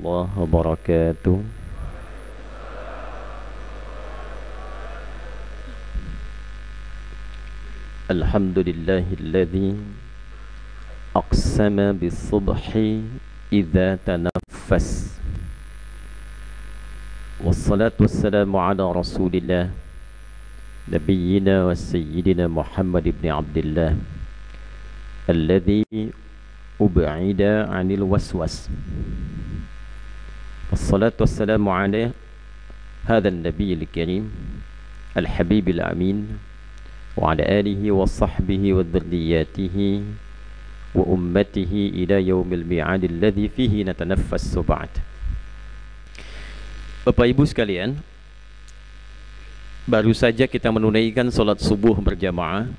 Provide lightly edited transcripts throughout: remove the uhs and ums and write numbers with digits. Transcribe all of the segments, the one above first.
الله وبركاته. الحمد لله الذي أقسم بالصبح إذا تنفس، والصلاة والسلام على رسول الله نبينا وسيدنا محمد بن عبد الله الذي أبعد عن الوسوس، والصلاة والسلام على هذا النبي الكريم الحبيب الأمين وعلى آله وصحبه وذرياته وأمته إلى يوم الميعاد الذي فيه نتنفس بعد. Bapak Ibu sekalian, baru saja kita menunaikan sholat subuh berjamaah,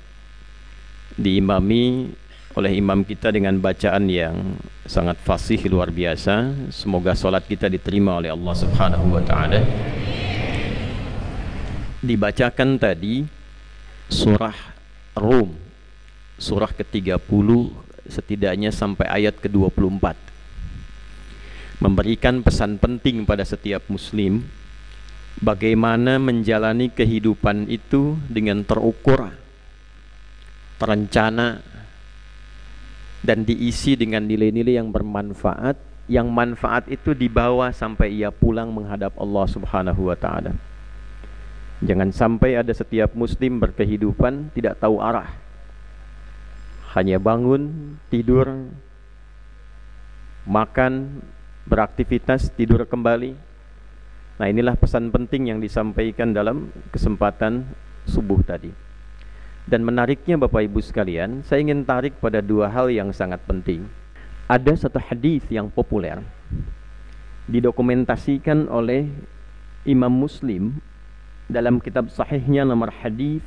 diimami oleh imam kita dengan bacaan yang sangat fasih luar biasa. Semoga sholat kita diterima oleh Allah Subhanahu wa Ta'ala. Dibacakan tadi surah Rum, surah ke-30 setidaknya sampai ayat ke-24, memberikan pesan penting pada setiap muslim bagaimana menjalani kehidupan itu dengan terukur, terencana, dan diisi dengan nilai-nilai yang bermanfaat, yang manfaat itu dibawa sampai ia pulang menghadap Allah Subhanahu wa Ta'ala. Jangan sampai ada setiap muslim berkehidupan tidak tahu arah, hanya bangun, tidur, makan, beraktivitas, tidur kembali. Nah, inilah pesan penting yang disampaikan dalam kesempatan subuh tadi. Dan menariknya Bapak Ibu sekalian, saya ingin tarik pada dua hal yang sangat penting. Ada satu hadis yang populer didokumentasikan oleh Imam Muslim dalam kitab sahihnya, nomor hadis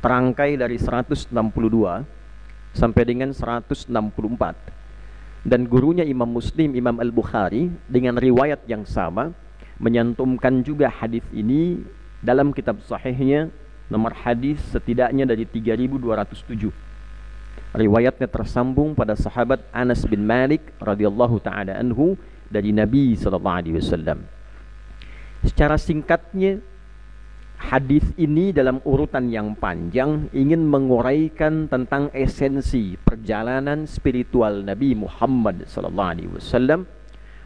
terangkai dari 162 sampai dengan 164. Dan gurunya Imam Muslim, Imam Al-Bukhari, dengan riwayat yang sama menyantumkan juga hadis ini dalam kitab sahihnya, nomor hadis setidaknya dari 3207. Riwayatnya tersambung pada sahabat Anas bin Malik radhiyallahu taala anhu dari Nabi sallallahu alaihi wasallam. Secara singkatnya, hadis ini dalam urutan yang panjang ingin menguraikan tentang esensi perjalanan spiritual Nabi Muhammad sallallahu alaihi wasallam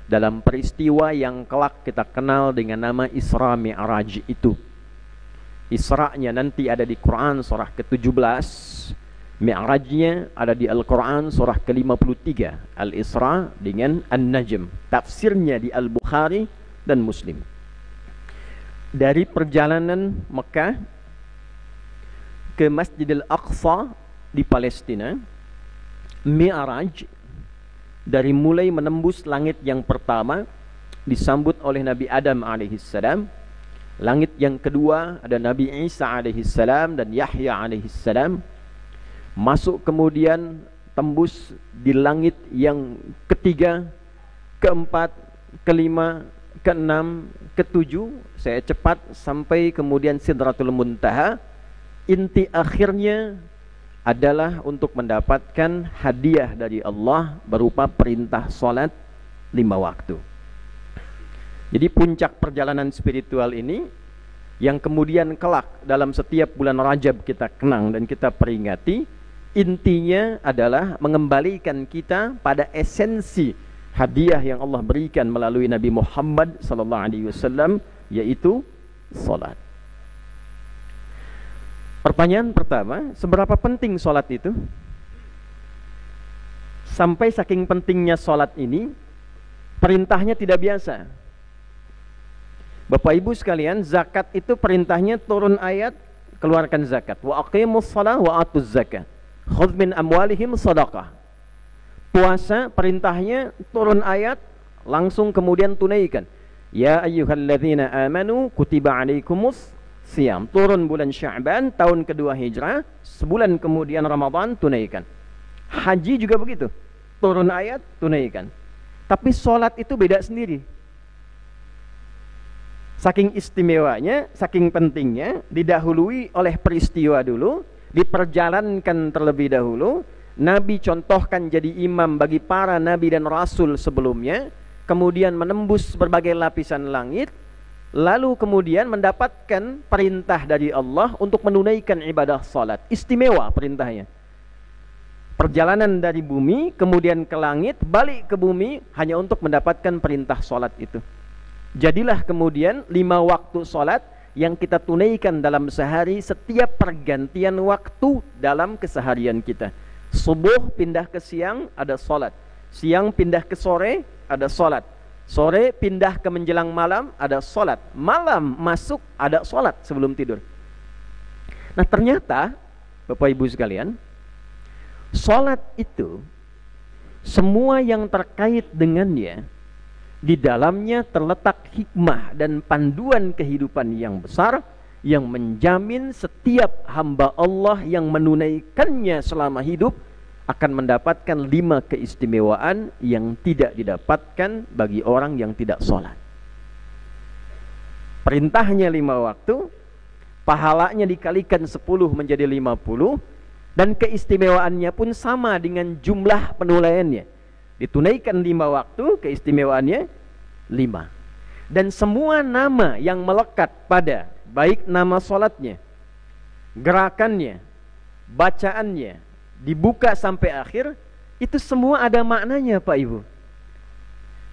dalam peristiwa yang kelak kita kenal dengan nama Isra Mi'raj itu. Isra'nya nanti ada di Quran surah ke-17, Mi'rajnya ada di Al-Quran surah ke-53, Al-Isra dengan An-Najm. Tafsirnya di Al-Bukhari dan Muslim. Dari perjalanan Mekah ke Masjidil Aqsa di Palestina, Mi'raj dari mulai menembus langit yang pertama disambut oleh Nabi Adam alaihissalam. Langit yang kedua ada Nabi Isa alaihissalam dan Yahya alaihissalam. Masuk kemudian tembus di langit yang ketiga, keempat, kelima, keenam, ketujuh. Saya cepat sampai kemudian Sidratul Muntaha. Inti akhirnya adalah untuk mendapatkan hadiah dari Allah berupa perintah salat 5 waktu. Jadi puncak perjalanan spiritual ini yang kemudian kelak dalam setiap bulan Rajab kita kenang dan kita peringati, intinya adalah mengembalikan kita pada esensi hadiah yang Allah berikan melalui Nabi Muhammad sallallahu alaihi wasallam, yaitu salat. Pertanyaan pertama, seberapa penting salat itu? Sampai saking pentingnya salat ini, perintahnya tidak biasa. Bapak Ibu sekalian, zakat itu perintahnya turun ayat, keluarkan zakat. Wa aqimus shalah wa atuz zakat. Khudz min amwalihim shadaqah. Puasa perintahnya turun ayat, langsung kemudian tunaikan. Ya ayyuhalladzina amanu kutiba alaikumus Siam, turun bulan Sya'ban tahun kedua Hijrah, sebulan kemudian Ramadan, tunaikan. Haji juga begitu, turun ayat, tunaikan. Tapi sholat itu beda sendiri. Saking istimewanya, saking pentingnya, didahului oleh peristiwa dulu, diperjalankan terlebih dahulu. Nabi contohkan jadi imam bagi para nabi dan rasul sebelumnya. kemudian menembus berbagai lapisan langit, lalu kemudian mendapatkan perintah dari Allah untuk menunaikan ibadah salat. Istimewa perintahnya. Perjalanan dari bumi, kemudian ke langit, balik ke bumi, hanya untuk mendapatkan perintah salat itu. Jadilah kemudian 5 waktu salat yang kita tunaikan dalam sehari setiap pergantian waktu dalam keseharian kita. Subuh pindah ke siang, ada salat. Siang pindah ke sore, ada salat. Sore pindah ke menjelang malam, ada salat. Malam masuk, ada salat sebelum tidur. Nah ternyata Bapak Ibu sekalian, salat itu semua yang terkait dengannya, di dalamnya terletak hikmah dan panduan kehidupan yang besar, yang menjamin setiap hamba Allah yang menunaikannya selama hidup akan mendapatkan 5 keistimewaan yang tidak didapatkan bagi orang yang tidak sholat. Perintahnya 5 waktu, pahalanya dikalikan 10 menjadi 50, dan keistimewaannya pun sama dengan jumlah penulaiannya. Ditunaikan 5 waktu, keistimewaannya 5. Dan semua nama yang melekat pada, baik nama sholatnya, gerakannya, bacaannya, dibuka sampai akhir, itu semua ada maknanya Pak Ibu.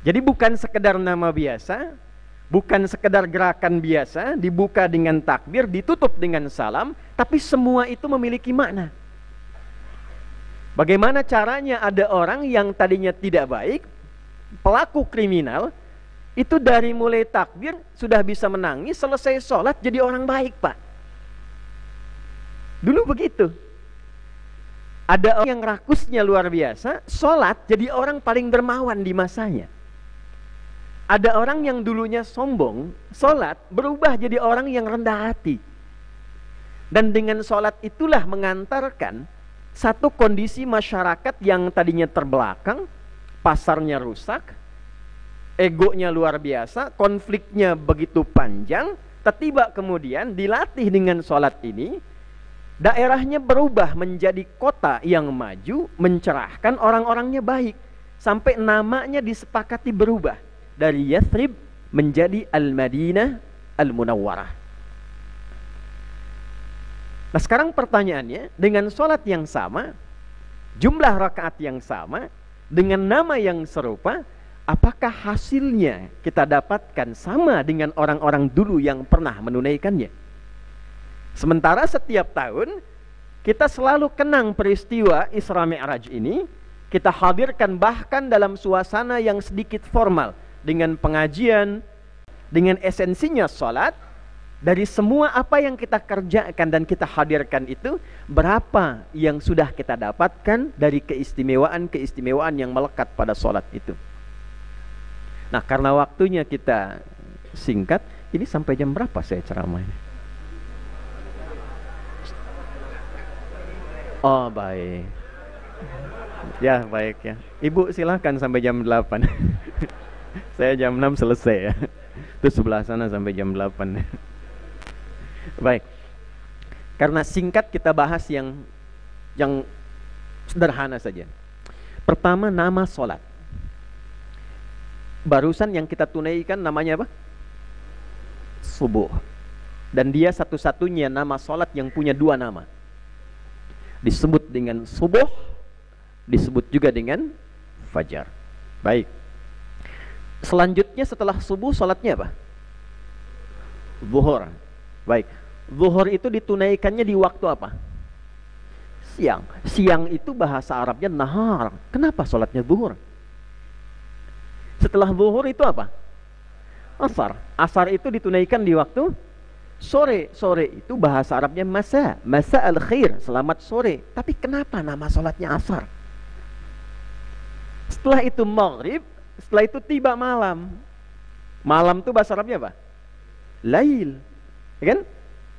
Jadi bukan sekedar nama biasa, bukan sekedar gerakan biasa, dibuka dengan takbir, ditutup dengan salam, tapi semua itu memiliki makna. Bagaimana caranya ada orang yang tadinya tidak baik, pelaku kriminal, itu dari mulai takbir sudah bisa menangis, selesai sholat jadi orang baik Pak. Dulu begitu. Ada orang yang rakusnya luar biasa, sholat jadi orang paling dermawan di masanya. Ada orang yang dulunya sombong, sholat berubah jadi orang yang rendah hati. Dan dengan sholat itulah mengantarkan satu kondisi masyarakat yang tadinya terbelakang, pasarnya rusak, egonya luar biasa, konfliknya begitu panjang, tiba-tiba kemudian dilatih dengan sholat ini, daerahnya berubah menjadi kota yang maju, mencerahkan, orang-orangnya baik, sampai namanya disepakati berubah dari Yathrib menjadi Al-Madinah Al-Munawwarah. Nah sekarang pertanyaannya, dengan sholat yang sama, jumlah rakaat yang sama, dengan nama yang serupa, apakah hasilnya kita dapatkan sama dengan orang-orang dulu yang pernah menunaikannya? Sementara setiap tahun kita selalu kenang peristiwa Isra Mi'raj ini, kita hadirkan bahkan dalam suasana yang sedikit formal, dengan pengajian, dengan esensinya sholat. Dari semua apa yang kita kerjakan dan kita hadirkan itu, berapa yang sudah kita dapatkan dari keistimewaan-keistimewaan yang melekat pada sholat itu. Nah karena waktunya kita singkat, ini sampai jam berapa saya ceramah ini? Oh baik. Ya baik ya. Ibu silahkan sampai jam 8. Saya jam 6 selesai ya. Itu sebelah sana sampai jam 8. Baik. Karena singkat kita bahas yang sederhana saja. Pertama nama sholat. Barusan yang kita tunaikan namanya apa? Subuh. Dan dia satu-satunya nama sholat yang punya 2 nama. Disebut dengan subuh, disebut juga dengan fajar. Baik. Selanjutnya setelah subuh sholatnya apa? Zuhur. Baik. Zuhur itu ditunaikannya di waktu apa? Siang. Siang itu bahasa Arabnya nahar. Kenapa sholatnya zuhur? Setelah zuhur itu apa? Asar. Asar itu ditunaikan di waktu sore. Sore itu bahasa Arabnya masa. Masa al-khair, selamat sore. Tapi kenapa nama sholatnya asar? Setelah itu maghrib, setelah itu tiba malam. Malam itu bahasa Arabnya apa? Lail. Ya kan?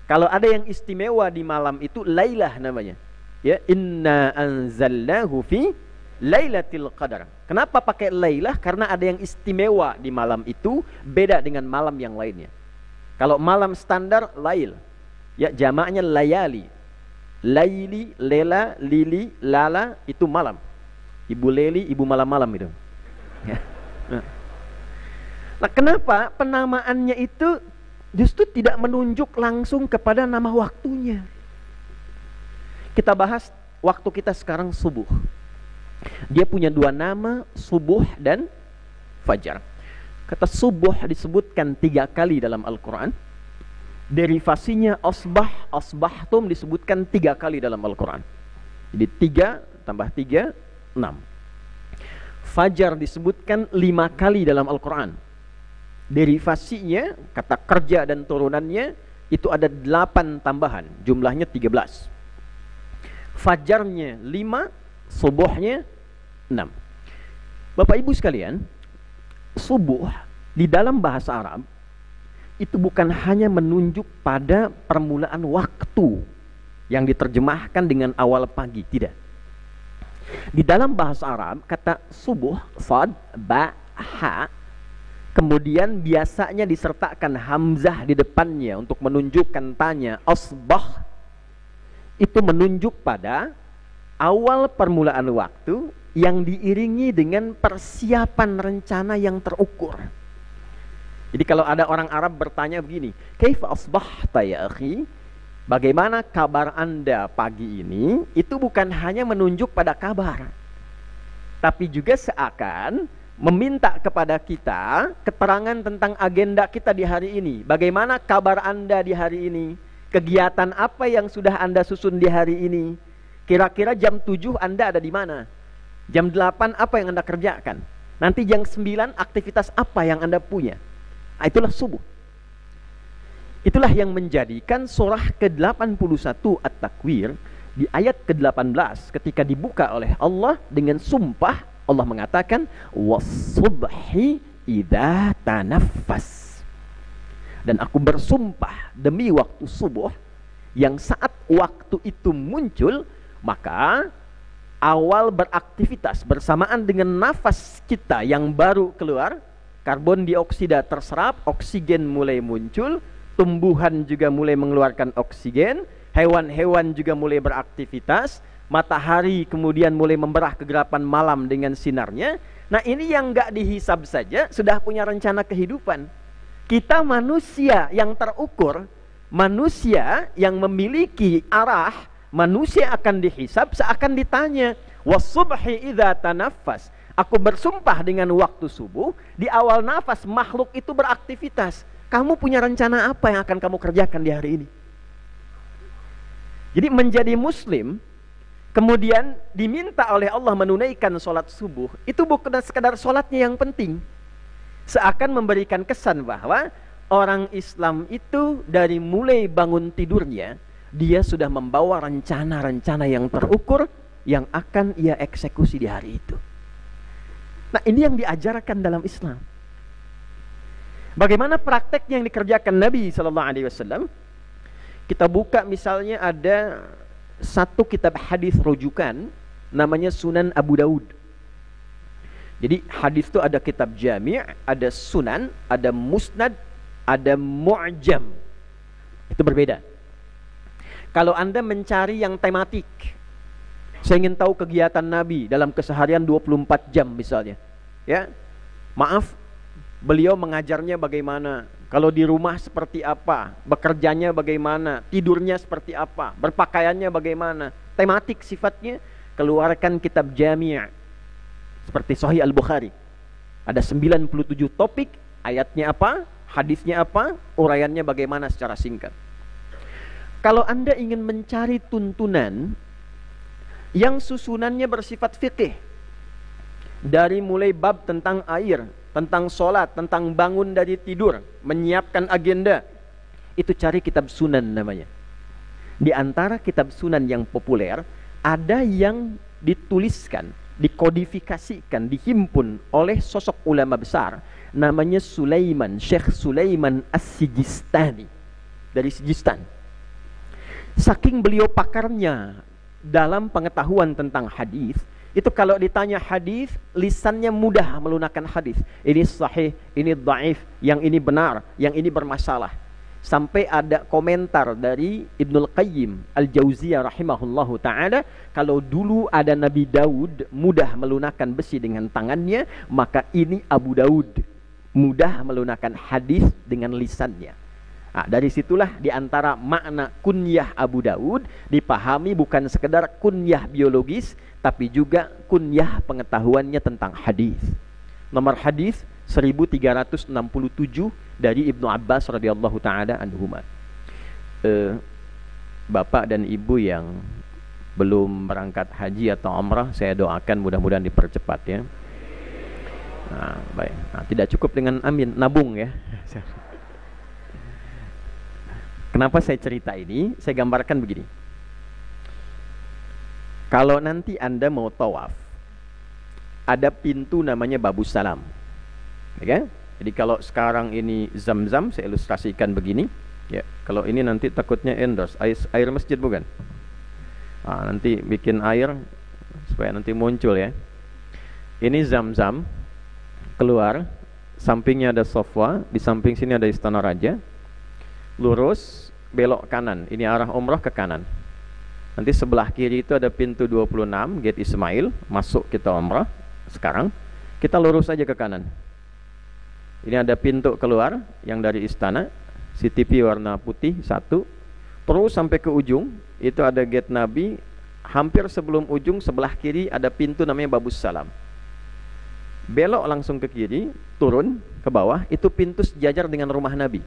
Kalau ada yang istimewa di malam itu, lailah namanya. Ya, inna anzalnahu fi lailatul qadar. Kenapa pakai lailah? Karena ada yang istimewa di malam itu, beda dengan malam yang lainnya. Kalau malam standar lail, ya jamaknya layali. Laili, lela, lili, lala itu malam. Ibu leli, ibu malam-malam itu. Ya. Nah, Nah, kenapa penamaannya itu justru tidak menunjuk langsung kepada nama waktunya? Kita bahas waktu kita sekarang subuh. Dia punya dua nama, subuh dan fajar. Kata subuh disebutkan 3 kali dalam Al-Quran. Derivasinya asbah, asbahtum disebutkan 3 kali dalam Al-Quran. Jadi 3 tambah 3, 6. Fajar disebutkan 5 kali dalam Al-Quran. Derivasinya, kata kerja dan turunannya, itu ada 8 tambahan, jumlahnya 13. Fajarnya 5, subuhnya 6. Bapak Ibu sekalian, subuh di dalam bahasa Arab itu bukan hanya menunjuk pada permulaan waktu yang diterjemahkan dengan awal pagi, tidak. Di dalam bahasa Arab kata subuh, sad, ba, ha, kemudian biasanya disertakan hamzah di depannya untuk menunjukkan tanya, asbah, itu menunjuk pada awal permulaan waktu yang diiringi dengan persiapan rencana yang terukur. Jadi kalau ada orang Arab bertanya begini, kaifa asbahta ya akhi? Bagaimana kabar Anda pagi ini? Itu bukan hanya menunjuk pada kabar, tapi juga seakan meminta kepada kita keterangan tentang agenda kita di hari ini. Bagaimana kabar Anda di hari ini? Kegiatan apa yang sudah Anda susun di hari ini? Kira-kira jam 7 Anda ada di mana? Jam 8 apa yang Anda kerjakan? Nanti jam 9 aktivitas apa yang Anda punya? Nah, itulah subuh. Itulah yang menjadikan surah ke-81 At-Takwir di ayat ke-18 ketika dibuka oleh Allah dengan sumpah, Allah mengatakan was-subhi idza tanaffas. Dan aku bersumpah demi waktu subuh yang saat waktu itu muncul, maka awal beraktivitas bersamaan dengan nafas kita yang baru keluar, karbon dioksida terserap, oksigen mulai muncul, tumbuhan juga mulai mengeluarkan oksigen, hewan-hewan juga mulai beraktivitas, matahari kemudian mulai memberah kegelapan malam dengan sinarnya. Nah, ini yang nggak dihisab saja sudah punya rencana kehidupan. Kita manusia yang terukur, manusia yang memiliki arah, manusia akan dihisab seakan ditanya, was-subhi idza tanaffas. Aku bersumpah dengan waktu subuh, di awal nafas makhluk itu beraktivitas. Kamu punya rencana apa yang akan kamu kerjakan di hari ini? Jadi menjadi muslim, kemudian diminta oleh Allah menunaikan sholat subuh, itu bukan sekadar sholatnya yang penting. Seakan memberikan kesan bahwa orang Islam itu dari mulai bangun tidurnya, dia sudah membawa rencana-rencana yang terukur yang akan ia eksekusi di hari itu. Nah, ini yang diajarkan dalam Islam. Bagaimana prakteknya yang dikerjakan Nabi SAW? Kita buka misalnya ada satu kitab hadis rujukan namanya Sunan Abu Daud. Jadi hadis itu ada kitab jami', ada sunan, ada musnad, ada mu'jam. Itu berbeda. Kalau Anda mencari yang tematik, saya ingin tahu kegiatan Nabi dalam keseharian 24 jam misalnya, ya, maaf, beliau mengajarnya bagaimana, kalau di rumah seperti apa, bekerjanya bagaimana, tidurnya seperti apa, berpakaiannya bagaimana, tematik sifatnya, keluarkan kitab jami'. Seperti Sahih Al-Bukhari, ada 97 topik, ayatnya apa, hadisnya apa, uraiannya bagaimana secara singkat. Kalau Anda ingin mencari tuntunan yang susunannya bersifat fikih, dari mulai bab tentang air, tentang sholat, tentang bangun dari tidur, menyiapkan agenda, itu cari kitab sunan namanya. Di antara kitab sunan yang populer, ada yang dituliskan, dikodifikasikan, dihimpun oleh sosok ulama besar namanya Sulaiman, Syekh Sulaiman As-Sijistani dari Sijistan. Saking beliau pakarnya dalam pengetahuan tentang hadis, itu kalau ditanya hadis, lisannya mudah melunakkan hadis. Ini sahih, ini dhaif, yang ini benar, yang ini bermasalah. Sampai ada komentar dari Ibnul Qayyim Al-Jauziyah rahimahullahu ta'ala, kalau dulu ada Nabi Daud mudah melunakkan besi dengan tangannya, maka ini Abu Daud. mudah melunakkan hadis dengan lisannya. Nah, dari situlah diantara makna kunyah Abu Daud dipahami bukan sekedar kunyah biologis, tapi juga kunyah pengetahuannya tentang hadis. Nomor hadis 1367 dari Ibnu Abbas radhiyallahu taala anhuma. Bapak dan Ibu yang belum berangkat haji atau umrah, saya doakan mudah-mudahan dipercepat ya. Nah, baik. Nah, tidak cukup dengan amin, nabung ya. Kenapa saya cerita ini? Saya gambarkan begini. Kalau nanti Anda mau tawaf, ada pintu namanya Babus Salam. Ya, jadi kalau sekarang ini Zam-Zam, saya ilustrasikan begini. Ya, kalau ini nanti takutnya endorse, air masjid bukan? Nah, nanti bikin air supaya nanti muncul ya. Ini Zam-Zam, keluar, sampingnya ada Sofwa, di samping sini ada Istana Raja. Lurus, belok kanan. Ini arah umrah ke kanan. Nanti sebelah kiri itu ada pintu 26, Gate Ismail. Masuk kita umrah. Sekarang kita lurus aja ke kanan. Ini ada pintu keluar yang dari istana, CTP warna putih satu. Terus sampai ke ujung, itu ada Gate Nabi. Hampir sebelum ujung, sebelah kiri ada pintu namanya Babus Salam. Belok langsung ke kiri, turun ke bawah, itu pintu sejajar dengan rumah Nabi.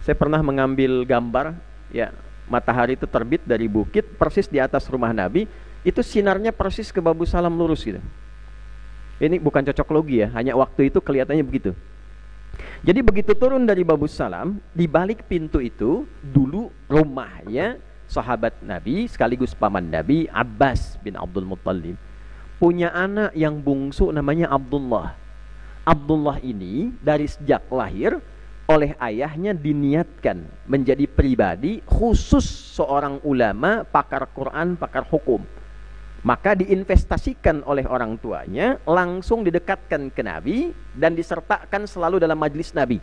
Saya pernah mengambil gambar, ya, matahari itu terbit dari bukit persis di atas rumah Nabi, itu sinarnya persis ke Babus Salam lurus gitu. Ini bukan cocok logi ya, hanya waktu itu kelihatannya begitu. Jadi begitu turun dari Babus Salam, di balik pintu itu dulu rumahnya sahabat Nabi sekaligus paman Nabi, Abbas bin Abdul Muttalib. Punya anak yang bungsu namanya Abdullah. Abdullah ini dari sejak lahir oleh ayahnya diniatkan menjadi pribadi khusus seorang ulama, pakar Quran, pakar hukum. Maka diinvestasikan oleh orang tuanya, langsung didekatkan ke Nabi dan disertakan selalu dalam majlis Nabi.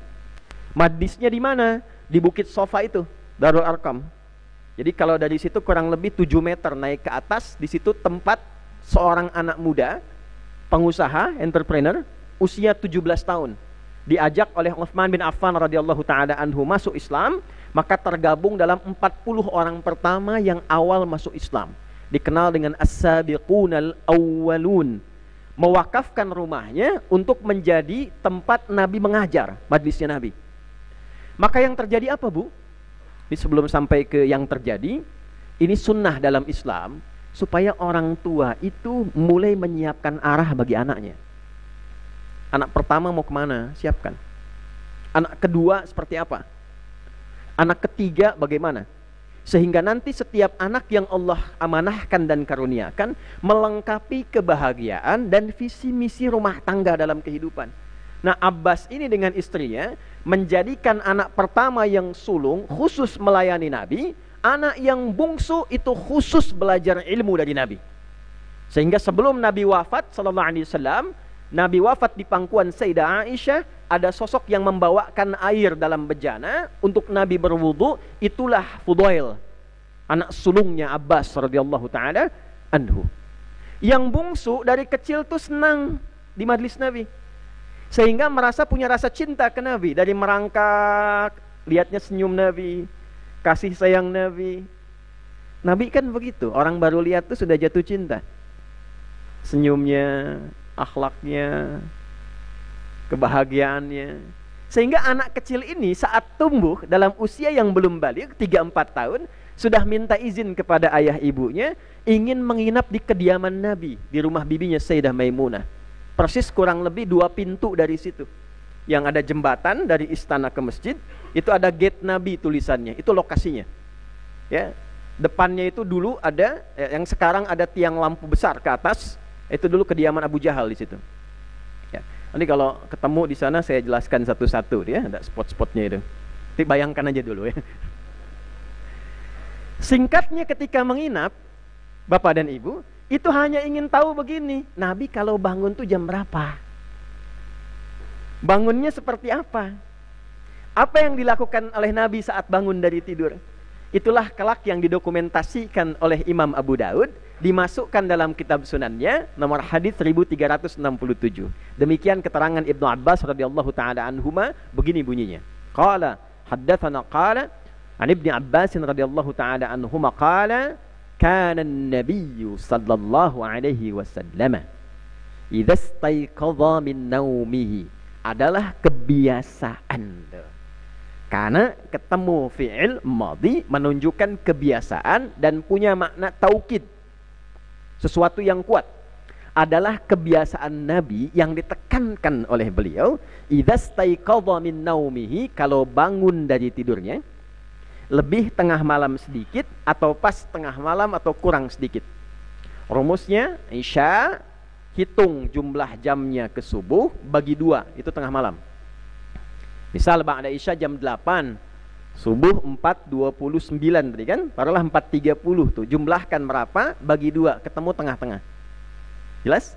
Majlisnya di mana? Di Bukit Sofa itu, Darul Arqam. Jadi kalau dari situ kurang lebih 7 meter naik ke atas, di situ tempat seorang anak muda, pengusaha, entrepreneur, usia 17 tahun. Diajak oleh Utsman bin Affan radhiyallahu taala anhu masuk Islam, maka tergabung dalam 40 orang pertama yang awal masuk Islam. Dikenal dengan as-sabiqunal awwalun. Mewakafkan rumahnya untuk menjadi tempat Nabi mengajar, majlisnya Nabi. Maka yang terjadi apa, Bu? Ini sebelum sampai ke yang terjadi, ini sunnah dalam Islam supaya orang tua itu mulai menyiapkan arah bagi anaknya. Anak pertama mau kemana? Siapkan. Anak kedua seperti apa? Anak ketiga bagaimana? Sehingga nanti setiap anak yang Allah amanahkan dan karuniakan melengkapi kebahagiaan dan visi misi rumah tangga dalam kehidupan. Nah, Abbas ini dengan istrinya menjadikan anak pertama yang sulung khusus melayani Nabi, anak yang bungsu itu khusus belajar ilmu dari Nabi. Sehingga sebelum Nabi wafat sallallahu alaihi wasallam, Nabi wafat di pangkuan Sayyidah Aisyah, ada sosok yang membawakan air dalam bejana untuk Nabi berwudu, itulah Fudail, anak sulungnya Abbas radhiyallahu taala anhu. Yang bungsu dari kecil tuh senang di majlis Nabi. Sehingga merasa punya rasa cinta ke Nabi, dari merangkak, lihatnya senyum Nabi, kasih sayang Nabi. Nabi kan begitu, orang baru lihat tuh sudah jatuh cinta. Senyumnya, akhlaknya, kebahagiaannya. Sehingga anak kecil ini saat tumbuh dalam usia yang belum balik, 3-4 tahun, sudah minta izin kepada ayah ibunya ingin menginap di kediaman Nabi, di rumah bibinya Sayyidah Maimunah. Persis kurang lebih 2 pintu dari situ. Yang ada jembatan dari istana ke masjid, itu ada Gate Nabi tulisannya, itu lokasinya. Ya, depannya itu dulu ada, yang sekarang ada tiang lampu besar ke atas. Itu dulu kediaman Abu Jahal di situ. Ya. Nanti kalau ketemu di sana saya jelaskan satu-satu ya, ada spot-spotnya itu. Nanti bayangkan aja dulu ya. Singkatnya ketika menginap, Bapak dan Ibu, itu hanya ingin tahu begini, Nabi kalau bangun tuh jam berapa? Bangunnya seperti apa? Apa yang dilakukan oleh Nabi saat bangun dari tidur? Itulah kelak yang didokumentasikan oleh Imam Abu Daud, dimasukkan dalam kitab sunannya, nomor hadis 1367. Demikian keterangan Ibnu Abbas radhiyallahu taala anhuma, begini bunyinya. Qala haddatsana qala an Ibnu Abbas radhiyallahu taala anhuma qala kana an-nabiy sallallahu alaihi wasallam idza istayqadha min naumihi, adalah kebiasaan. Karena ketemu fi'il madhi menunjukkan kebiasaan dan punya makna taukid, sesuatu yang kuat. Adalah kebiasaan Nabi yang ditekankan oleh beliau, idza staiqadha min naumihi, kalau bangun dari tidurnya, lebih tengah malam sedikit atau pas tengah malam atau kurang sedikit. Rumusnya Isya, hitung jumlah jamnya ke subuh, bagi 2, itu tengah malam. Misal ba'da Isya jam 8, subuh 4.29 tadi kan, taruhlah 4.30 tuh, jumlahkan berapa, bagi 2, ketemu tengah-tengah. Jelas?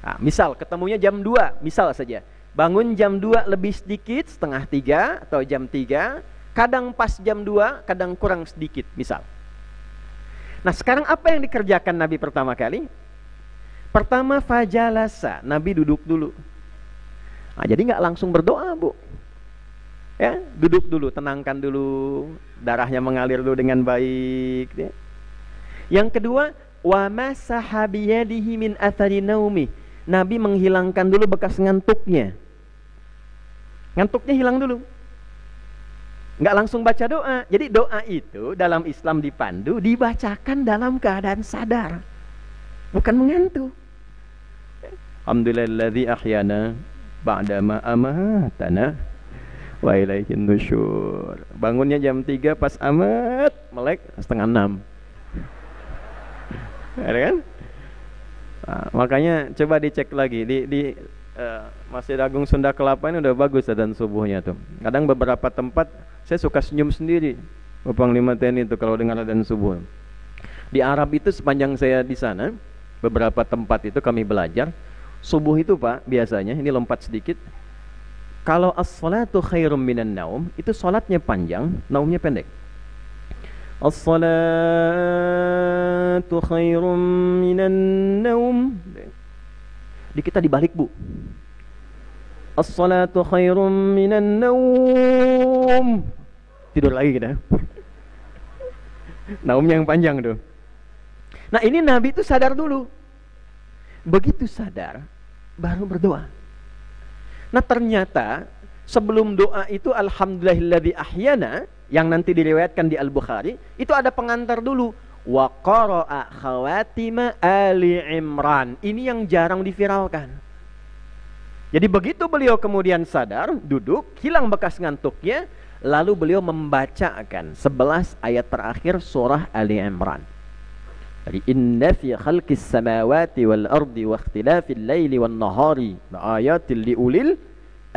Nah, misal ketemunya jam 2, misal saja. Bangun jam 2 lebih sedikit, setengah 3 atau jam 3, kadang pas jam 2, kadang kurang sedikit, misal. Nah, sekarang apa yang dikerjakan Nabi pertama kali? Pertama, fajalasa, Nabi duduk dulu. Nah, jadi nggak langsung berdoa, Bu. Ya, duduk dulu, tenangkan dulu, darahnya mengalir dulu dengan baik. Ya. Yang kedua, wa masaha biyadihi min athari naumi. Nabi menghilangkan dulu bekas ngantuknya. Ngantuknya hilang dulu. Nggak langsung baca doa. Jadi doa itu dalam Islam dipandu, dibacakan dalam keadaan sadar, bukan mengantuk. Alhamdulillahilladzi ahyana ba'dama amatana wa ilaihin nusyur. Bangunnya jam 3 pas amat melek setengah 6. Ada kan? Nah, makanya coba dicek lagi di Masjid Agung Sunda Kelapa ini udah bagus adzan subuhnya tuh. Kadang beberapa tempat saya suka senyum sendiri, Bapak Panglima TNI itu kalau dengar adzan subuh. Di Arab itu sepanjang saya di sana, beberapa tempat itu kami belajar, subuh itu Pak, biasanya, ini lompat sedikit, kalau as-salatu khairum minan naum, itu salatnya panjang, naumnya pendek. As-salatu khairum minan naum. Di kita dibalik, Bu. As-salatu khairum minan naum. Tidur lagi kita. Naumnya yang panjang tuh. Nah, ini Nabi itu sadar dulu. Begitu sadar, baru berdoa. Nah, ternyata sebelum doa itu alhamdulillahilladzi ahyana, yang nanti diriwayatkan di Al-Bukhari, itu ada pengantar dulu. Wa qara'a khawatima Ali Imran. Ini yang jarang diviralkan. Jadi begitu beliau kemudian sadar, duduk, hilang bekas ngantuknya, lalu beliau membacakan 11 ayat terakhir surah Ali Imran. Dari inna fi khalqis samawati wal ardi wa ikhtilafil laili wan nahari laayatil liulil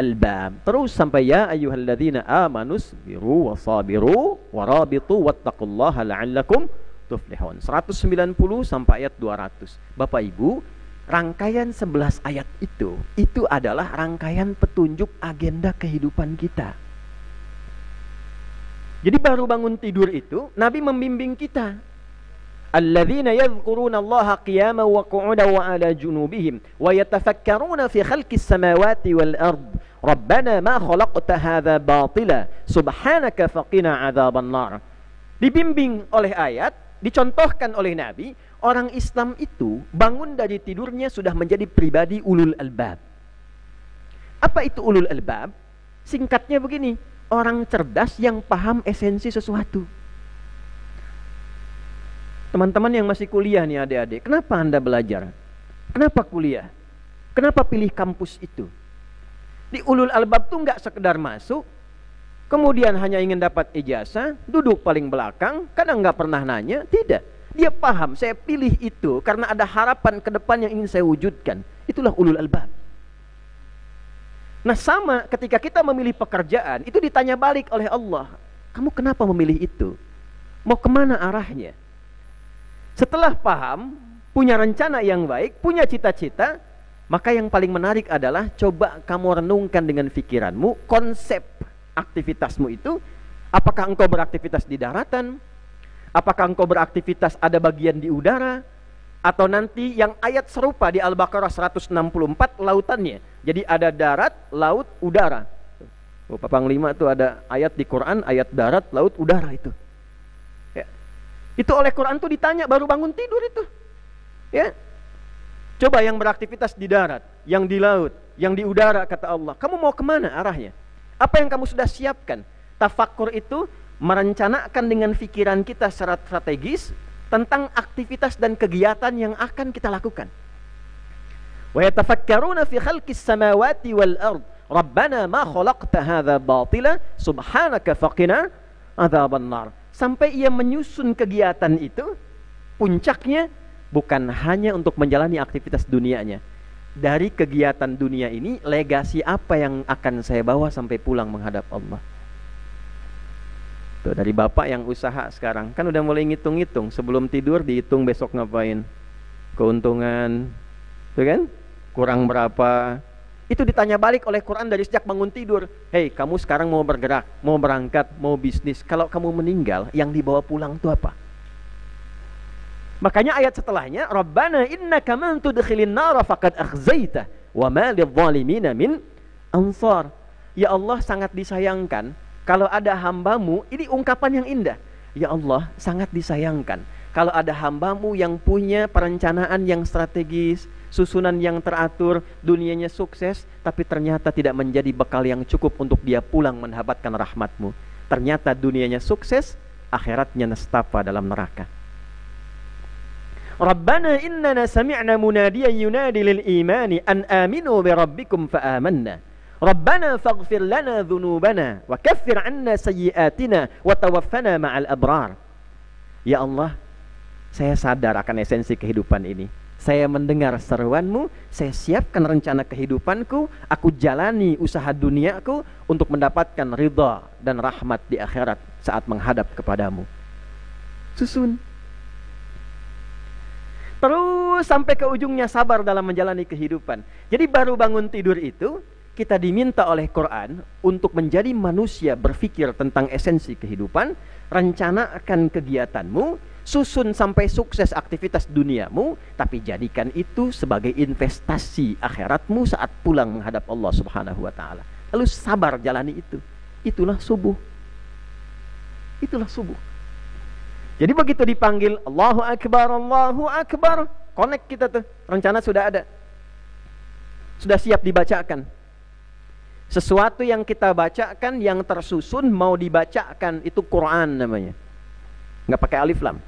albab. Terus sampai ya ayyuhalladzina amanu sabiru wasabiru warabitu wattaqullaha la'allakum tuflihun. 190 sampai ayat 200. Bapak Ibu, rangkaian 11 ayat itu adalah rangkaian petunjuk agenda kehidupan kita. Jadi baru bangun tidur itu Nabi membimbing kita. Alladzina yadhkuruna Allaha qiyaman wa qu'udan wa 'ala junubihim wa yatafakkaruna fi khalqis samawati wal ard. Rabbana ma khalaqta hadza batila subhanaka faqina 'adzaban nar. Dibimbing oleh ayat, dicontohkan oleh Nabi, orang Islam itu bangun dari tidurnya sudah menjadi pribadi ulul albab. Apa itu ulul albab? Singkatnya begini, orang cerdas yang paham esensi sesuatu. Teman-teman yang masih kuliah nih adik-adik, kenapa Anda belajar? Kenapa kuliah? Kenapa pilih kampus itu? Di ulul albab tuh nggak sekedar masuk, kemudian hanya ingin dapat ijazah, duduk paling belakang, kadang nggak pernah nanya, tidak. Dia paham, saya pilih itu karena ada harapan ke depan yang ingin saya wujudkan. Itulah ulul albab. Nah, sama ketika kita memilih pekerjaan, itu ditanya balik oleh Allah. Kamu kenapa memilih itu? Mau kemana arahnya? Setelah paham, punya rencana yang baik, punya cita-cita, maka yang paling menarik adalah coba kamu renungkan dengan pikiranmu konsep aktivitasmu itu Apakah engkau beraktivitas di daratan? Apakah engkau beraktivitas ada bagian di udara? Atau nanti yang ayat serupa di Al-Baqarah 164 lautannya. Jadi ada darat, laut, udara. Pak Panglima itu ada ayat di Quran, ayat darat, laut, udara itu. Ya. Itu oleh Quran tuh ditanya baru bangun tidur itu. Ya. Coba yang beraktivitas di darat, yang di laut, yang di udara, kata Allah, kamu mau kemana arahnya? Apa yang kamu sudah siapkan? Tafakkur itu merencanakan dengan pikiran kita secara strategis tentang aktivitas dan kegiatan yang akan kita lakukan. Wa yatafakkaruna fi khalqis samawati wal ard. Rabbana ma khalaqta hadza batila subhanaka faqina adzaban nar. Sampai ia menyusun kegiatan itu, puncaknya bukan hanya untuk menjalani aktivitas dunianya. Dari kegiatan dunia ini, legasi apa yang akan saya bawa sampai pulang menghadap Allah? Tuh, dari bapak yang usaha sekarang kan udah mulai ngitung-ngitung, sebelum tidur dihitung besok ngapain, keuntungan, tuh kan, kurang berapa. Itu ditanya balik oleh Quran dari sejak bangun tidur. Hei, kamu sekarang mau bergerak, mau berangkat, mau bisnis, kalau kamu meninggal, yang dibawa pulang itu apa? Makanya ayat setelahnya, Rabbana innaka man tudkhilin nara faqad akhzaitah wa ma lidh-dhalimina min ansar. Ya Allah, sangat disayangkan kalau ada hambamu, ini ungkapan yang indah. Ya Allah, sangat disayangkan kalau ada hambamu yang punya perencanaan yang strategis, susunan yang teratur, dunianya sukses, tapi ternyata tidak menjadi bekal yang cukup untuk dia pulang mendapatkan rahmatmu. Ternyata dunianya sukses, akhiratnya nestapa dalam neraka. Rabbana innana sami'na munadiyan yunadi lil imani an aminu bi rabbikum fa amanna. Rabbana faghfir lana dhunubana wa kaffir 'anna sayyi'atina wa tawaffana ma'al abrar. Ya Allah, saya sadar akan esensi kehidupan ini. Saya mendengar seruanmu, saya siapkan rencana kehidupanku, aku jalani usaha duniaku untuk mendapatkan ridha dan rahmat di akhirat saat menghadap kepadamu. Susun. Terus sampai ke ujungnya sabar dalam menjalani kehidupan. Jadi baru bangun tidur itu, kita diminta oleh Quran untuk menjadi manusia berpikir tentang esensi kehidupan, rencanakan kegiatanmu, susun sampai sukses aktivitas duniamu, tapi jadikan itu sebagai investasi akhiratmu saat pulang menghadap Allah Subhanahu wa taala. Lalu sabar jalani itu. Itulah subuh. Itulah subuh. Jadi begitu dipanggil Allahu Akbar, connect kita tuh, rencana sudah ada. Sudah siap dibacakan. Sesuatu yang kita bacakan yang tersusun mau dibacakan itu Quran namanya. Nggak pakai alif lam.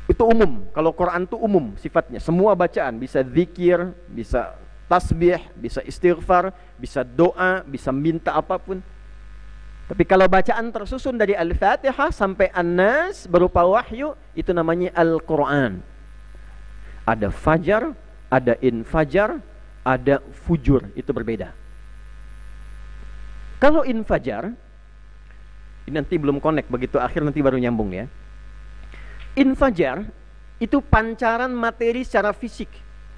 Itu umum. Kalau Quran itu umum sifatnya. Semua bacaan bisa zikir, bisa tasbih, bisa istighfar, bisa doa, bisa minta apapun. Tapi kalau bacaan tersusun dari Al-Fatihah sampai An-Nas berupa wahyu, itu namanya Al-Quran. Ada fajar, ada infajar, ada fujur. Itu berbeda. Kalau infajar, ini nanti belum connect, begitu akhir nanti baru nyambung ya. Infajar itu pancaran materi secara fisik,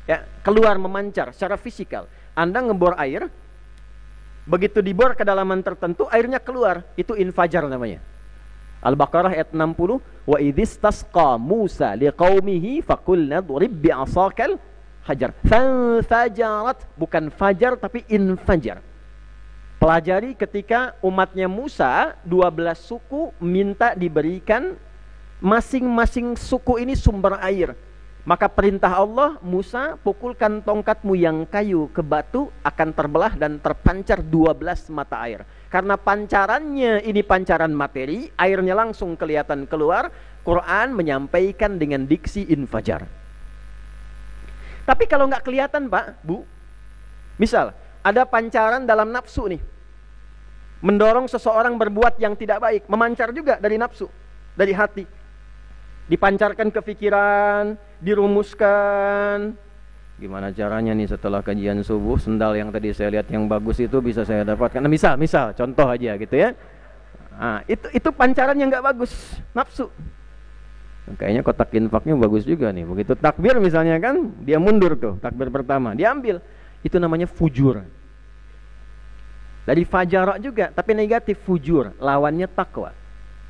ya, keluar memancar secara fisikal. Anda ngebor air, begitu dibor kedalaman tertentu, airnya keluar, itu infajar namanya. Al-Baqarah ayat 60, wa idzistasqa Musa liqaumihi faqulna dhrib bi'asakal hajar. Fanfajarat, bukan fajar tapi infajar. Pelajari ketika umatnya Musa 12 suku minta diberikan masing-masing suku ini sumber air. Maka perintah Allah, Musa pukulkan tongkatmu yang kayu ke batu, akan terbelah dan terpancar 12 mata air. Karena pancarannya ini pancaran materi, airnya langsung kelihatan keluar. Quran menyampaikan dengan diksi infajar. Tapi kalau nggak kelihatan Pak, Bu, misal ada pancaran dalam nafsu nih, mendorong seseorang berbuat yang tidak baik, memancar juga dari nafsu, dari hati, dipancarkan ke pikiran, dirumuskan. Gimana caranya nih setelah kajian subuh, sendal yang tadi saya lihat yang bagus itu bisa saya dapatkan. Nah, misal contoh aja gitu ya. Nah, itu pancaran yang nggak bagus, nafsu. Kayaknya kotak infaknya bagus juga nih. Begitu takbir misalnya kan, dia mundur tuh, takbir pertama, diambil. Itu namanya fujur. Dari fajara juga, tapi negatif, fujur, lawannya takwa.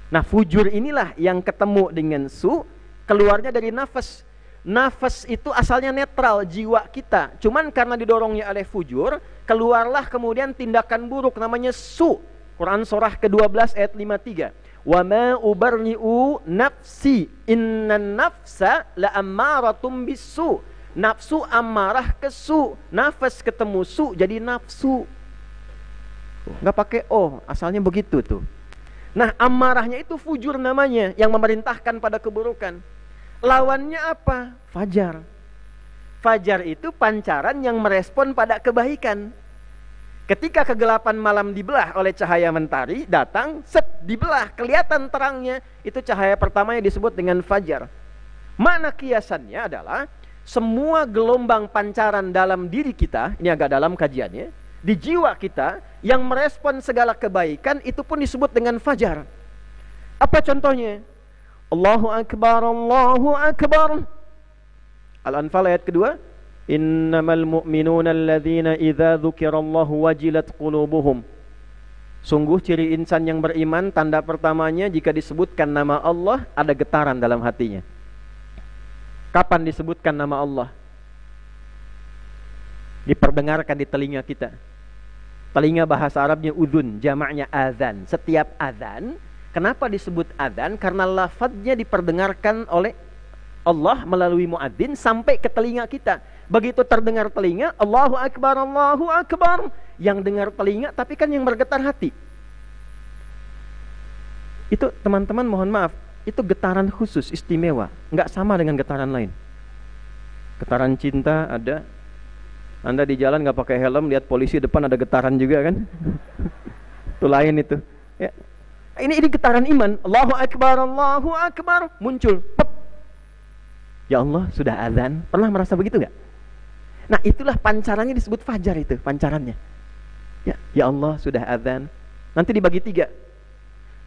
Nah, fujur inilah yang ketemu dengan su, keluarnya dari nafas. Nafas itu asalnya netral, jiwa kita. Cuman karena didorongnya oleh fujur, keluarlah kemudian tindakan buruk, namanya su. Quran surah ke-12 ayat 53. Wa ma ubarri'u nafsi innan nafsa la'ammaratum bisu. Nafsu amarah ke su. Nafas ketemu su jadi nafsu. Nggak pakai o, asalnya begitu tuh. Nah, amarahnya itu fujur namanya, yang memerintahkan pada keburukan. Lawannya apa? Fajar. Fajar itu pancaran yang merespon pada kebaikan. Ketika kegelapan malam dibelah oleh cahaya mentari, datang, set, dibelah, kelihatan terangnya. Itu cahaya pertama yang disebut dengan fajar. Makna kiasannya adalah semua gelombang pancaran dalam diri kita, ini agak dalam kajiannya, di jiwa kita yang merespon segala kebaikan, itu pun disebut dengan fajar. Apa contohnya? Allahu Akbar, Allahu Akbar. Al-Anfal ayat kedua. Innamal mu'minuna alladzina idza dzukirallahu wajilat qulubuhum. Sungguh ciri insan yang beriman, tanda pertamanya jika disebutkan nama Allah ada getaran dalam hatinya. Kapan disebutkan nama Allah? Diperdengarkan di telinga kita. Telinga bahasa Arabnya udhun, jamaknya azan. Setiap azan, kenapa disebut azan? Karena lafadznya diperdengarkan oleh Allah melalui muadzin sampai ke telinga kita. Begitu terdengar telinga, Allahu Akbar, Allahu Akbar. Yang dengar telinga, tapi kan yang bergetar hati. Itu teman-teman mohon maaf, itu getaran khusus, istimewa. Nggak sama dengan getaran lain. Getaran cinta ada. Anda di jalan nggak pakai helm, lihat polisi depan ada getaran juga kan? Itu lain itu. Ya. Ini getaran iman. Allahu Akbar, Allahu Akbar, muncul. Pep. Ya Allah, sudah azan. Pernah merasa begitu nggak? Nah, itulah pancarannya disebut fajar itu, pancarannya. Ya Allah, sudah azan. Nanti dibagi 3.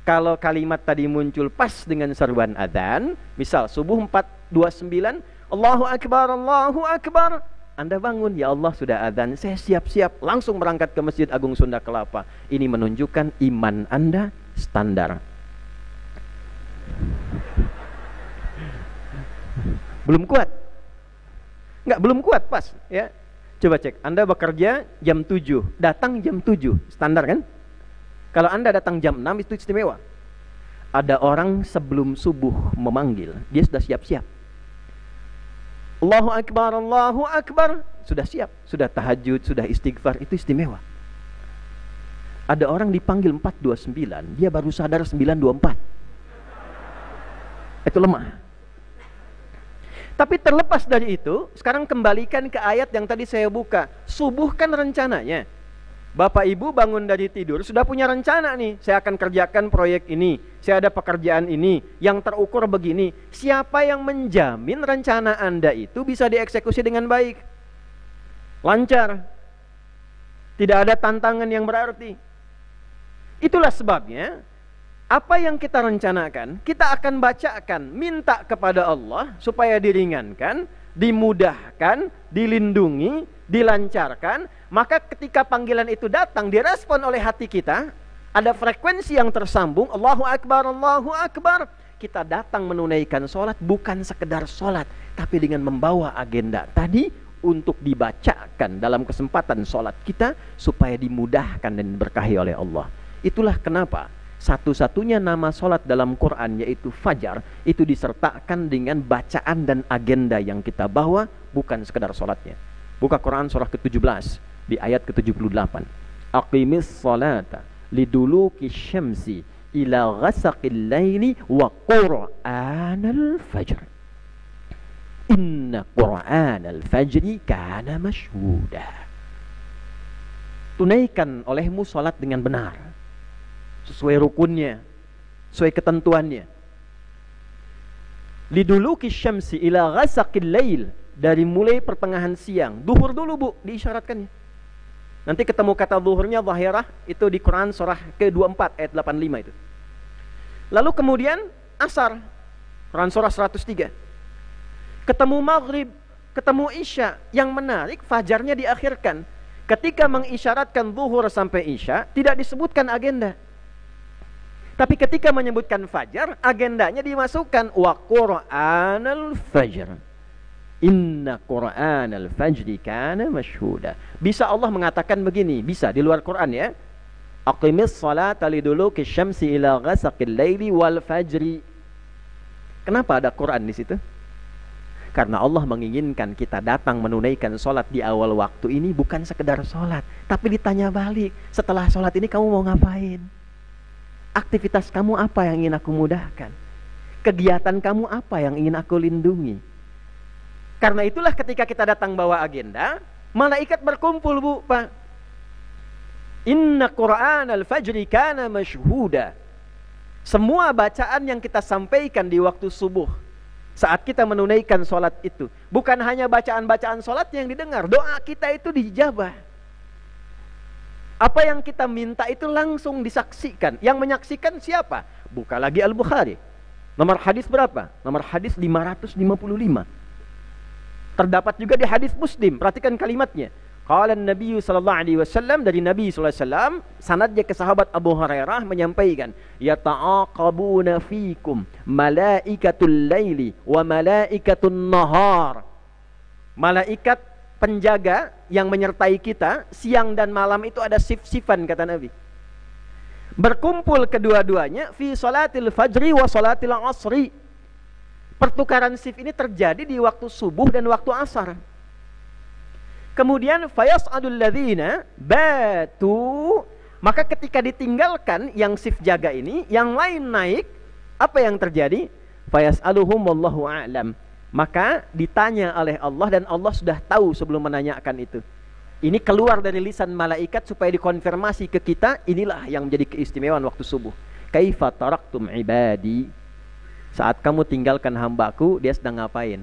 Kalau kalimat tadi muncul pas dengan seruan azan, misal subuh 4:29, Allahu Akbar, Allahu Akbar. Anda bangun, ya Allah sudah adzan, saya siap-siap langsung berangkat ke Masjid Agung Sunda Kelapa. Ini menunjukkan iman Anda standar. Belum kuat? Enggak, belum kuat pas ya. Coba cek, Anda bekerja jam 7, datang jam 7, standar kan? Kalau Anda datang jam 6 itu istimewa. Ada orang sebelum subuh memanggil, dia sudah siap-siap. Allahu Akbar, Allahu Akbar, sudah siap, sudah tahajud, sudah istighfar, itu istimewa. Ada orang dipanggil 4:29, dia baru sadar 9:24. Itu lemah. Tapi terlepas dari itu, sekarang kembalikan ke ayat yang tadi saya buka. Subuh kan rencananya. Bapak Ibu bangun dari tidur, sudah punya rencana nih. Saya akan kerjakan proyek ini, saya ada pekerjaan ini, yang terukur begini. Siapa yang menjamin rencana Anda itu bisa dieksekusi dengan baik? Lancar. Tidak ada tantangan yang berarti. Itulah sebabnya, apa yang kita rencanakan, kita akan bacakan, minta kepada Allah supaya diringankan, dimudahkan, dilindungi, dilancarkan. Maka ketika panggilan itu datang, direspon oleh hati kita, ada frekuensi yang tersambung, Allahu Akbar, Allahu Akbar. Kita datang menunaikan sholat, bukan sekedar sholat, tapi dengan membawa agenda tadi untuk dibacakan dalam kesempatan sholat kita, supaya dimudahkan dan diberkahi oleh Allah. Itulah kenapa satu-satunya nama sholat dalam Quran, yaitu fajar, itu disertakan dengan bacaan dan agenda yang kita bawa, bukan sekedar sholatnya. Buka Quran surah ke-17 di ayat ke-78. Aqimis salata liduluki syamsi ila ghasaqil laili wa qur'anal fajr. Inna qur'anal fajri kana mashhuda. Tunaikan olehmu salat dengan benar, sesuai rukunnya, sesuai ketentuannya. Liduluki syamsi ila ghasaqil lail, dari mulai pertengahan siang. Duhur dulu Bu, diisyaratkannya. Nanti ketemu kata zuhurnya zahirah, itu di Quran surah ke-24 ayat 85 itu. Lalu kemudian asar, Quran surah 103. Ketemu maghrib, ketemu isya. Yang menarik, fajarnya diakhirkan. Ketika mengisyaratkan zuhur sampai isya, tidak disebutkan agenda. Tapi ketika menyebutkan fajar, agendanya dimasukkan. Wa Qur'anal fajr. Inna Qur'anal fajri kana mashhuda. Bisa Allah mengatakan begini, bisa di luar Quran ya. Aqimis salata liduluki syamsi ila ghasaqil laili wal fajri. Kenapa ada Quran di situ? Karena Allah menginginkan kita datang menunaikan sholat di awal waktu ini bukan sekedar sholat, tapi ditanya balik, setelah sholat ini kamu mau ngapain? Aktivitas kamu apa yang ingin aku mudahkan? Kegiatan kamu apa yang ingin aku lindungi? Karena itulah ketika kita datang bawa agenda, malaikat berkumpul bu, Pak. Inna Qur'anal fajri kana mashhuda. Semua bacaan yang kita sampaikan di waktu subuh, saat kita menunaikan sholat itu, bukan hanya bacaan-bacaan sholat yang didengar, doa kita itu dijabah. Apa yang kita minta itu langsung disaksikan. Yang menyaksikan siapa? Buka lagi Al-Bukhari. Nomor hadis berapa? Nomor hadis 555. Terdapat juga di hadis Muslim. Perhatikan kalimatnya. Qala Nabi sallallahu alaihi wasallam, dari Nabi sallallahu alaihi wasallam, sanadnya ke sahabat Abu Hurairah menyampaikan, yata'aqabuna fikum malaikatul laili wa malaikatun nahar. Malaikat penjaga yang menyertai kita siang dan malam itu ada sif-sifan, kata Nabi. Berkumpul kedua-duanya fi salatil fajri wa salatil asri. Pertukaran sif ini terjadi di waktu subuh dan waktu asar. Kemudian fayas'adul ladzina batu, maka ketika ditinggalkan yang shift jaga ini, yang lain naik, apa yang terjadi? Fayas'aluhum wallahu a'lam. Maka ditanya oleh Allah dan Allah sudah tahu sebelum menanyakan itu. Ini keluar dari lisan malaikat supaya dikonfirmasi ke kita, inilah yang menjadi keistimewaan waktu subuh. Kaifa taraktum ibadi? Saat kamu tinggalkan hambaku, dia sedang ngapain?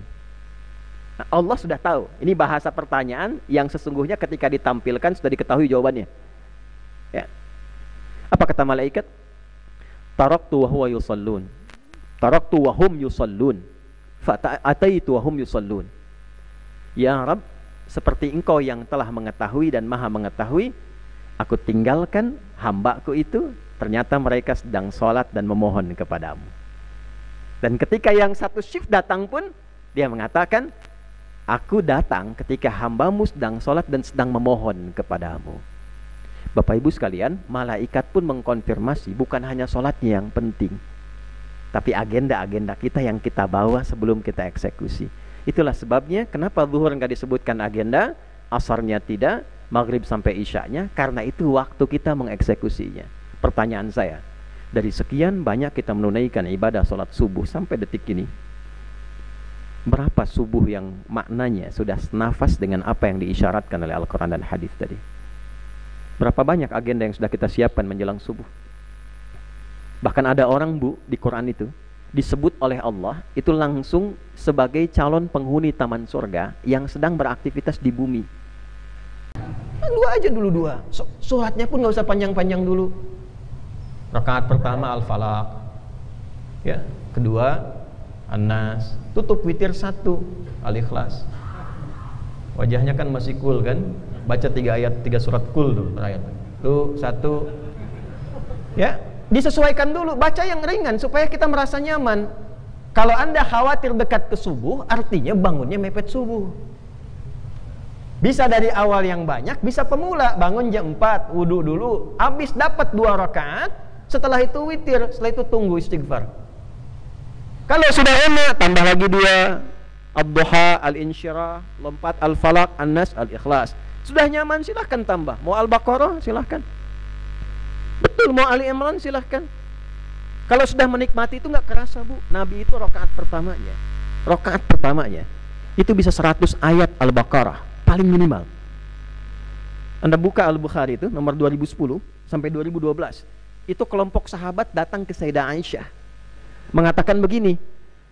Nah, Allah sudah tahu. Ini bahasa pertanyaan yang sesungguhnya ketika ditampilkan sudah diketahui jawabannya. Ya. Apa kata malaikat? Taraktu wa huwa yusallun. Taraktu wa hum yusallun. Fata'ataitu wa hum yusallun. Ya Rabb, seperti engkau yang telah mengetahui dan maha mengetahui, aku tinggalkan hambaku itu, ternyata mereka sedang sholat dan memohon kepadamu. Dan ketika yang satu shift datang pun, dia mengatakan, aku datang ketika hambamu sedang sholat dan sedang memohon kepadamu. Bapak ibu sekalian, malaikat pun mengkonfirmasi bukan hanya sholatnya yang penting, tapi agenda-agenda kita yang kita bawa sebelum kita eksekusi. Itulah sebabnya kenapa zuhur enggak disebutkan agenda, asarnya tidak, maghrib sampai isyanya, karena itu waktu kita mengeksekusinya. Pertanyaan saya, dari sekian banyak kita menunaikan ibadah sholat subuh sampai detik ini, berapa subuh yang maknanya sudah senafas dengan apa yang diisyaratkan oleh Al-Quran dan hadis tadi? Berapa banyak agenda yang sudah kita siapkan menjelang subuh? Bahkan ada orang bu, di Quran itu disebut oleh Allah itu langsung sebagai calon penghuni taman surga yang sedang beraktivitas di bumi. Dua aja dulu dua. Suratnya pun gak usah panjang-panjang dulu. Rakaat pertama Al-Falaq, ya, kedua An-Nas, tutup witir 1 Al-Ikhlas. Wajahnya kan masih cool kan? Baca 3 ayat 3 surat cool tuh ayat. Tuh 1. Ya, disesuaikan dulu, baca yang ringan supaya kita merasa nyaman. Kalau Anda khawatir dekat ke subuh, artinya bangunnya mepet subuh. Bisa dari awal yang banyak, bisa pemula, bangun jam 4, wudu dulu, habis dapat 2 rakaat, setelah itu witir, setelah itu tunggu istighfar. Kalau sudah enak, tambah lagi 2 Ad-Duha, Al-Insyirah, lompat Al-Falaq, An-Nas, Al-Ikhlas. Sudah nyaman silahkan tambah. Mau Al-Baqarah silahkan. Betul, mau Ali Imran silahkan. Kalau sudah menikmati itu nggak kerasa bu. Nabi itu rakaat pertamanya itu bisa 100 ayat Al-Baqarah paling minimal. Anda buka Al-Bukhari itu nomor 2010 sampai 2012. Itu kelompok sahabat datang ke Sayyidah Aisyah mengatakan begini,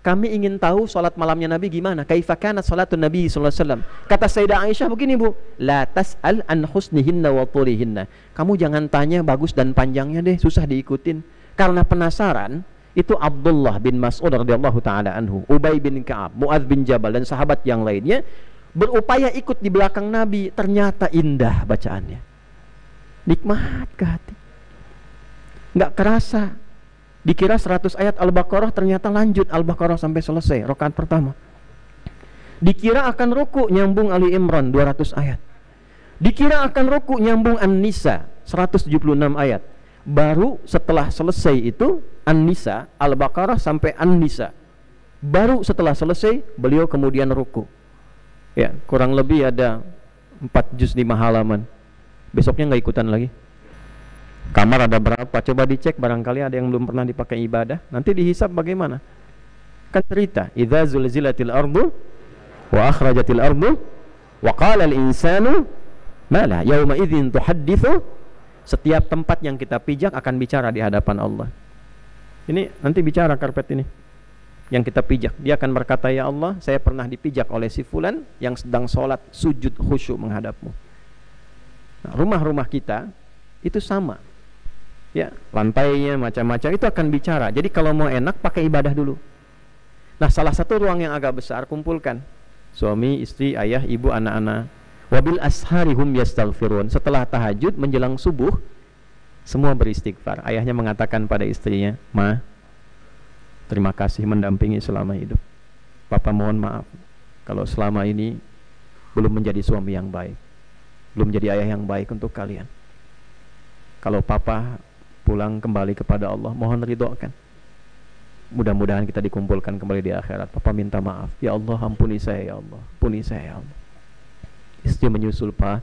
kami ingin tahu salat malamnya Nabi gimana, kaifa kanat salatun Nabi sallallahu alaihi wasallam. Kata Sayyidah Aisyah begini bu, la tas'al an husnihinna wa tulihinna. Kamu jangan tanya bagus dan panjangnya deh, susah diikutin. Karena penasaran, itu Abdullah bin Mas'ud radhiyallahu taala anhu, Ubay bin Ka'ab, Muadz bin Jabal dan sahabat yang lainnya berupaya ikut di belakang Nabi, ternyata indah bacaannya, nikmat ke hati, nggak kerasa. Dikira 100 ayat Al-Baqarah, ternyata lanjut Al-Baqarah sampai selesai rakaat pertama. Dikira akan ruku, nyambung Ali Imran 200 ayat. Dikira akan ruku, nyambung An-Nisa 176 ayat. Baru setelah selesai itu An-Nisa, Al-Baqarah sampai An-Nisa, baru setelah selesai beliau kemudian ruku. Ya, kurang lebih ada 4 juz 5 halaman. Besoknya nggak ikutan lagi. Kamar ada berapa? Coba dicek, barangkali ada yang belum pernah dipakai ibadah. Nanti dihisab bagaimana? Kan cerita, idza zulzilatil ardu wa akhrajatil ardu wa qala al insanu ma la yauma idzin tuhadditsu. Setiap tempat yang kita pijak akan bicara di hadapan Allah. Ini nanti bicara karpet ini yang kita pijak, dia akan berkata, ya Allah, saya pernah dipijak oleh si fulan yang sedang sholat sujud khusyuk menghadapmu. Nah, rumah-rumah kita itu sama. Ya, lantainya macam-macam itu akan bicara. Jadi kalau mau enak pakai ibadah dulu. Nah, salah satu ruang yang agak besar kumpulkan suami, istri, ayah, ibu, anak-anak. Wabil asharihum yastaghfirun. Setelah tahajud menjelang subuh semua beristighfar. Ayahnya mengatakan pada istrinya, "Ma, terima kasih mendampingi selama hidup. Papa mohon maaf kalau selama ini belum menjadi suami yang baik, belum menjadi ayah yang baik untuk kalian. Kalau papa pulang kembali kepada Allah, mohon ridhokan. Mudah-mudahan kita dikumpulkan kembali di akhirat. Papa minta maaf. Ya Allah, ampuni saya ya Allah. Ampuni saya ya Allah." Istri menyusul, "Pak,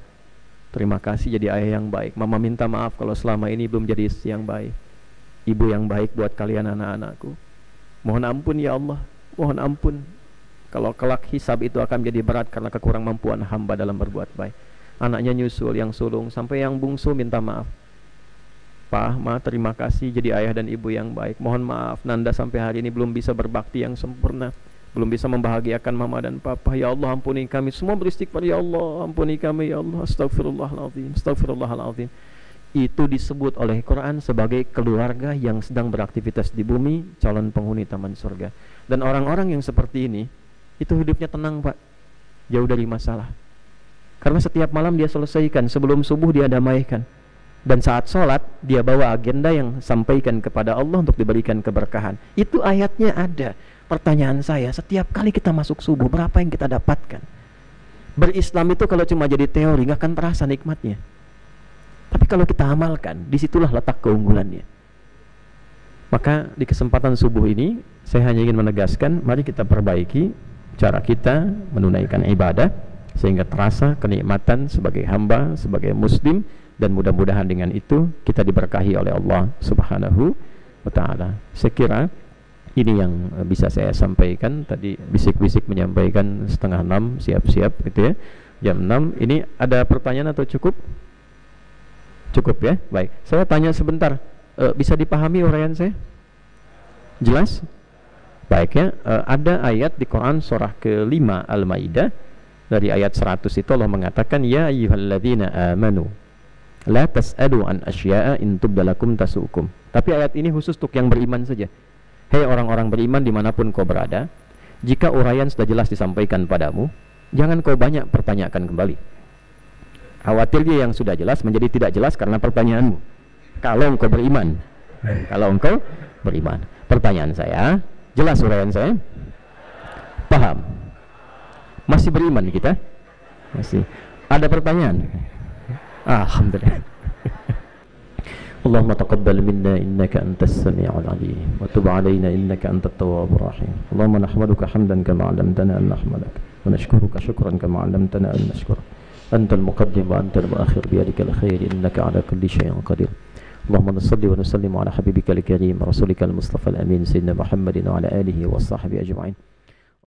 terima kasih jadi ayah yang baik. Mama minta maaf kalau selama ini belum jadi istri yang baik. Ibu yang baik buat kalian anak-anakku. Mohon ampun ya Allah. Mohon ampun kalau kelak hisab itu akan menjadi berat karena kekurang mampuan hamba dalam berbuat baik." Anaknya nyusul, yang sulung, sampai yang bungsu minta maaf. "Pak, Ma, terima kasih jadi ayah dan ibu yang baik. Mohon maaf Nanda sampai hari ini belum bisa berbakti yang sempurna, belum bisa membahagiakan mama dan papa. Ya Allah, ampuni kami." Semua beristighfar, "Ya Allah, ampuni kami ya Allah. Astagfirullahaladzim, astagfirullahaladzim." Itu disebut oleh Quran sebagai keluarga yang sedang beraktivitas di bumi, calon penghuni taman surga. Dan orang-orang yang seperti ini itu hidupnya tenang, Pak, jauh dari masalah. Karena setiap malam dia selesaikan, sebelum subuh dia damaikan. Dan saat sholat dia bawa agenda yang sampaikan kepada Allah untuk diberikan keberkahan. Itu ayatnya ada. Pertanyaan saya, setiap kali kita masuk subuh, berapa yang kita dapatkan? Berislam itu kalau cuma jadi teori nggak akan terasa nikmatnya. Tapi kalau kita amalkan, disitulah letak keunggulannya. Maka di kesempatan subuh ini saya hanya ingin menegaskan, mari kita perbaiki cara kita menunaikan ibadah sehingga terasa kenikmatan sebagai hamba, sebagai muslim. Dan mudah-mudahan dengan itu kita diberkahi oleh Allah Subhanahu wa ta'ala. Saya kira ini yang bisa saya sampaikan. Tadi bisik-bisik menyampaikan 5:30 siap-siap gitu ya, jam 6. Ini ada pertanyaan atau cukup? Cukup ya? Baik, saya tanya sebentar, bisa dipahami uraian saya? Jelas? Baik ya, ada ayat di Quran surah ke-5 Al-Maidah dari ayat 100 itu Allah mengatakan, "Ya ayyuhalladzina amanu la tas'alu an asya'a in tubdalakum tasukum." Tapi ayat ini khusus untuk yang beriman saja. Hei orang-orang beriman dimanapun kau berada, jika uraian sudah jelas disampaikan padamu, jangan kau banyak pertanyakan kembali. Khawatir dia yang sudah jelas menjadi tidak jelas karena pertanyaanmu. Kalau engkau beriman, kalau engkau beriman. Pertanyaan saya, jelas uraian saya? Paham? Masih beriman kita? Masih. Ada pertanyaan? Alhamdulillah. Allahumma taqabbal minna innaka antas sami'ul 'alim wa tub 'alaina innaka antat tawwabur rahim. Allahumma nahmaduka hamdan kama 'allamtana an nahmadak wa nashkuruka shukran kama 'allamtana an nashkur. Antal muqaddim wa antal muakhir bi yadikal khair innaka 'ala kulli shay'in qadir. Allahumma salli wa nusallim 'ala habibikal karim rasulika al-mustafa al-amin sayyidina Muhammadin wa 'ala alihi wa sahbihi ajma'in.